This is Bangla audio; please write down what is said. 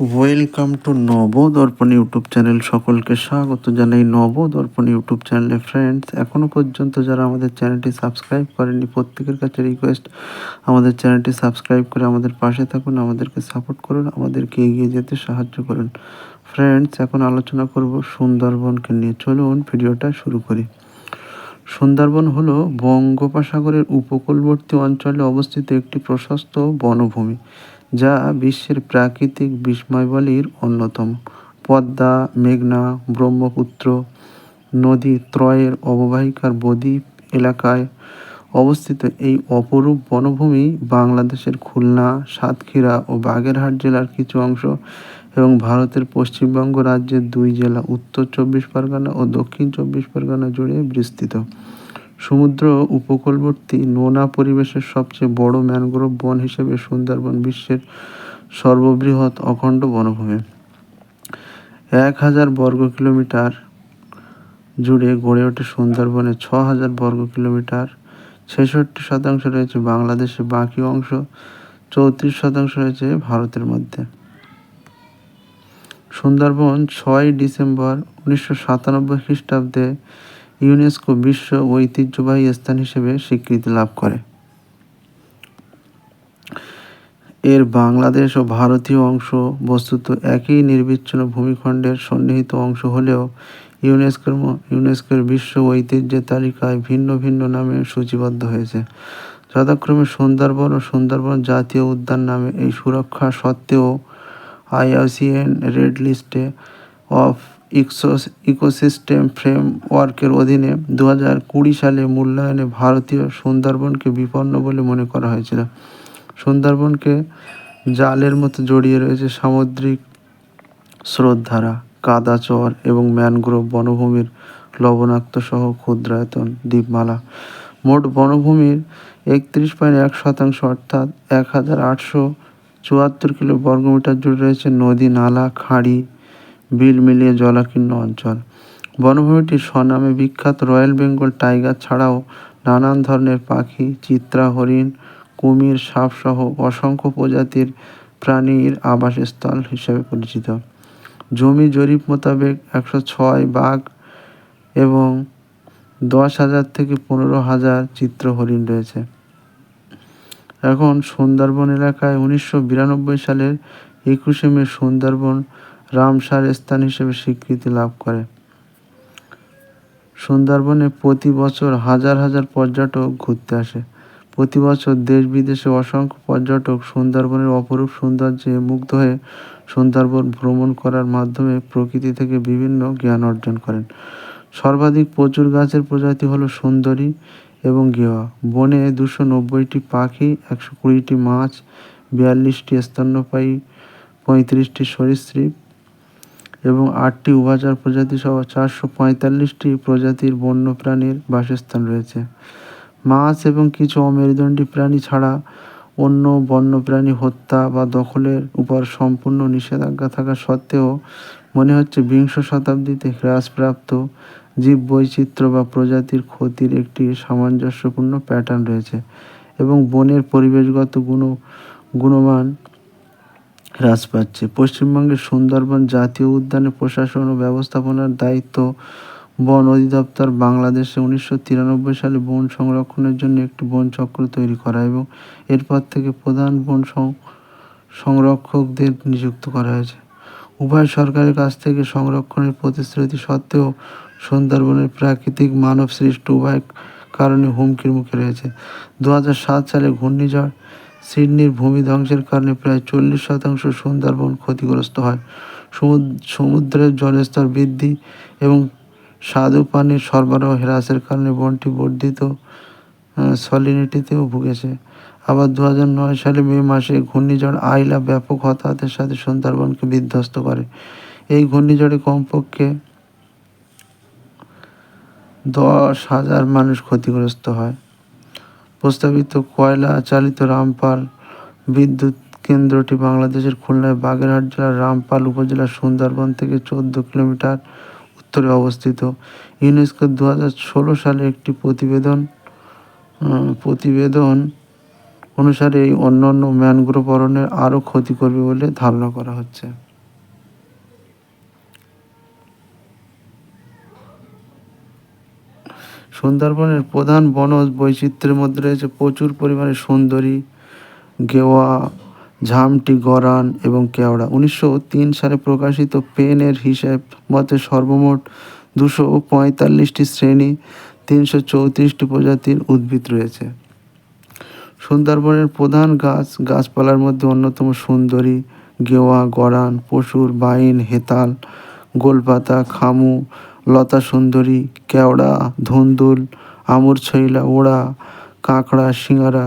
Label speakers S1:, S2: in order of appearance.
S1: Welcome to Nabadarpan YouTube channel. সকলকে স্বাগত জানাই নবদর্পণ ইউটিউব চ্যানেলে। ফ্রেন্ডস, এখনও পর্যন্ত যারা আমাদের চ্যানেলটি সাবস্ক্রাইব করেনি, প্রত্যেকের কাছে রিকোয়েস্ট, আমাদের চ্যানেলটি সাবস্ক্রাইব করে আমাদের পাশে থাকুন, আমাদেরকে সাপোর্ট করুন, আমাদেরকে এগিয়ে যেতে সাহায্য করুন। ফ্রেন্ডস, এখন আলোচনা করব সুন্দরবনকে নিয়ে। চলুন ভিডিওটা শুরু করি। সুন্দরবন হলো বঙ্গোপসাগরের উপকূলবর্তী অঞ্চলে অবস্থিত একটি প্রশস্ত বনভূমি, যা বিশ্বের প্রাকৃতিক বিস্ময়বলীর অন্যতম। পদ্মা, মেঘনা, ব্রহ্মপুত্র নদী ত্রয়ের অববাহিকার বদ্বীপ এলাকায় অবস্থিত এই অপরূপ বনভূমি বাংলাদেশের খুলনা, সাতক্ষীরা ও বাগেরহাট জেলার কিছু অংশ এবং ভারতের পশ্চিমবঙ্গ রাজ্যের 2 জেলা উত্তর 24 পরগনা ও দক্ষিণ 24 পরগনা জুড়ে বিস্তৃত। সমুদ্র উপকূলবর্তী নোনা পরিবেশের সবচেয়ে বড় ম্যানগ্রোভ বন হিসেবে সুন্দরবন বিশ্বের সর্ববৃহৎ অখণ্ড বনভূমি। 1000 বর্গ কিলোমিটার জুড়ে গড়ে ওঠে সুন্দরবনে 6000 বর্গ কিলোমিটার। 66% রয়েছে বাংলাদেশে, বাকি অংশ 34% রয়েছে ভারতের মধ্যে। সুন্দরবন 6 ডিসেম্বর 1997 খ্রিস্টাব্দে ইউনেস্কো বিশ্ব ঐতিহ্যবাহী স্থান হিসেবে স্বীকৃতি লাভ করে। এর বাংলাদেশ ও ভারতীয় অংশ বস্তুত একই নির্বিচ্ছিন্ন ভূমিখণ্ডের সন্নিহিত অংশ হলেও ইউনেস্কোর বিশ্ব ঐতিহ্যের তালিকায় ভিন্ন ভিন্ন নামে সূচিবদ্ধ হয়েছে। যথাক্রমে সুন্দরবন ও সুন্দরবন জাতীয় উদ্যান নামে। এই সুরক্ষা সত্ত্বেও IUCN রেড লিস্টে অফ ইকোসিস্টেম ফ্রেমওয়ার্কের অধীনে 2020 সালে মূল্যায়নে ভারতীয় সুন্দরবনকে বিপন্ন বলে মনে করা হয়েছিল। সুন্দরবনকে জালের মতো জড়িয়ে রয়েছে সামুদ্রিক স্রোতধারা, কাদাচর এবং ম্যানগ্রোভ বনভূমির লবণাক্ত সহ ক্ষুদ্রায়তন দ্বীপমালা। মোট বনভূমির 31.1% অর্থাৎ 1874 কিলো বর্গমিটার জুড়ে রয়েছে নদী, নালা, খাঁড়ি, বিল মিলিয়ে জলাকীর্ণ অঞ্চল। বনভূমিটি স্বনামে বিখ্যাত রয়্যাল বেঙ্গল টাইগার ছাড়াও নানান ধরনের পাখি, চিত্রা, হরিণ, কুমির, সাপসহ অসংখ্য প্রজাতির প্রাণীর আবাসস্থল হিসেবে পরিচিত। জমি জরিপ মোতাবেক 106 বাঘ এবং 10,000 থেকে 15,000 চিত্র হরিণ রয়েছে। এখন সুন্দরবন এলাকায় 1992 সালের 21শে মে সুন্দরবন রামসার স্থান হিসেবে স্বীকৃতি লাভ করে। সুন্দরবনে প্রতি বছর হাজার হাজার পর্যটক ঘুরতে আসে। প্রতি বছর দেশ বিদেশে অসংখ্য পর্যটক সুন্দরবনের অপরূপ সৌন্দর্যে মুগ্ধ হয়ে সুন্দরবন ভ্রমণ করার মাধ্যমে প্রকৃতি থেকে বিভিন্ন জ্ঞান অর্জন করেন। সর্বাধিক প্রচুর গাছের প্রজাতি হলো সুন্দরী এবং গেওয়া। বনে 290টি পাখি, 120টি মাছ, 42টি স্তন্যপায়ী, 35টি সরীসৃপ এবং 8টি উভচর প্রজাতি সহ 445টি প্রজাতির বন্যপ্রাণীর বাসস্থান রয়েছে। মাছ এবং কিছু অমেরুদণ্ডী প্রাণী ছাড়া অন্য বন্যপ্রাণী হত্যা বা দখলের উপর সম্পূর্ণ নিষেধাজ্ঞা থাকা সত্ত্বেও মনে হচ্ছে বিংশ শতাব্দীতে হ্রাসপ্রাপ্ত জীববৈচিত্র্য বা প্রজাতির ক্ষতির একটি সামঞ্জস্যপূর্ণ প্যাটার্ন রয়েছে এবং বনের পরিবেশগত গুণমান হ্রাস পাচ্ছে। পশ্চিমবঙ্গের সুন্দরবন জাতীয় উদ্যানের প্রশাসন ও ব্যবস্থাপনার দায়িত্ব বন অধিদপ্তর। বাংলাদেশে 1993 সালে বন সংরক্ষণের জন্য একটি বন চক্র তৈরি করা এবং এরপর থেকে প্রধান বন সংরক্ষকদের নিযুক্ত করা হয়েছে। উভয় সরকারের কাছ থেকে সংরক্ষণের প্রতিশ্রুতি সত্ত্বেও সুন্দরবনের প্রাকৃতিক মানব সৃষ্ট উভয় কারণে হুমকির মুখে রয়েছে। 2007 সালে ঘূর্ণিঝড় সিডনির ভূমি ধ্বংসের কারণে প্রায় 40% সুন্দরবন ক্ষতিগ্রস্ত হয়। সমুদ্রের জলস্তর বৃদ্ধি এবং স্বাদু পানির সরবরাহ হ্রাসের কারণে বনটি বর্ধিত স্যালিনিটিতেও ভুগেছে। আবার 2009 সালে মে মাসে ঘূর্ণিঝড় আইলা ব্যাপক হতাহতের সাথে সুন্দরবনকে বিধ্বস্ত করে। এই ঘূর্ণিঝড়ে কমপক্ষে 10,000 মানুষ ক্ষতিগ্রস্ত হয়। প্রস্তাবিত কয়লা চালিত রামপাল বিদ্যুৎ কেন্দ্রটি বাংলাদেশের খুলনার বাগেরহাট জেলার রামপাল উপজেলার সুন্দরবন থেকে 14 কিলোমিটার উত্তরে অবস্থিত। ইউনেস্কোর 2016 সালে একটি প্রতিবেদন অনুসারে এই অন্যান্য ম্যানগ্রোভ অরণ্যের আরও ক্ষতি করবে বলে ধারণা করা হচ্ছে। সুন্দরবনের প্রধান বনজ বৈচিত্র্যের মধ্যে রয়েছে প্রচুর পরিমাণে সুন্দরী, গেওয়া, ঝামটি, গরান এবং কেওড়া। 1903 সালে প্রকাশিত পেনের হিসেব মতে সর্বমোট 245টি শ্রেণী, 334টি প্রজাতির উদ্ভিদ রয়েছে। সুন্দরবনের প্রধান গাছপালার মধ্যে অন্যতম সুন্দরী, গেওয়া, গরান, পশুর, বাইন, হেতাল, গোলপাতা, খামু, লতা সুন্দরী, কেওড়া, ধুন্দুল, আমুরছইলা, ওড়া, কাঁকড়া, সিঙাড়া,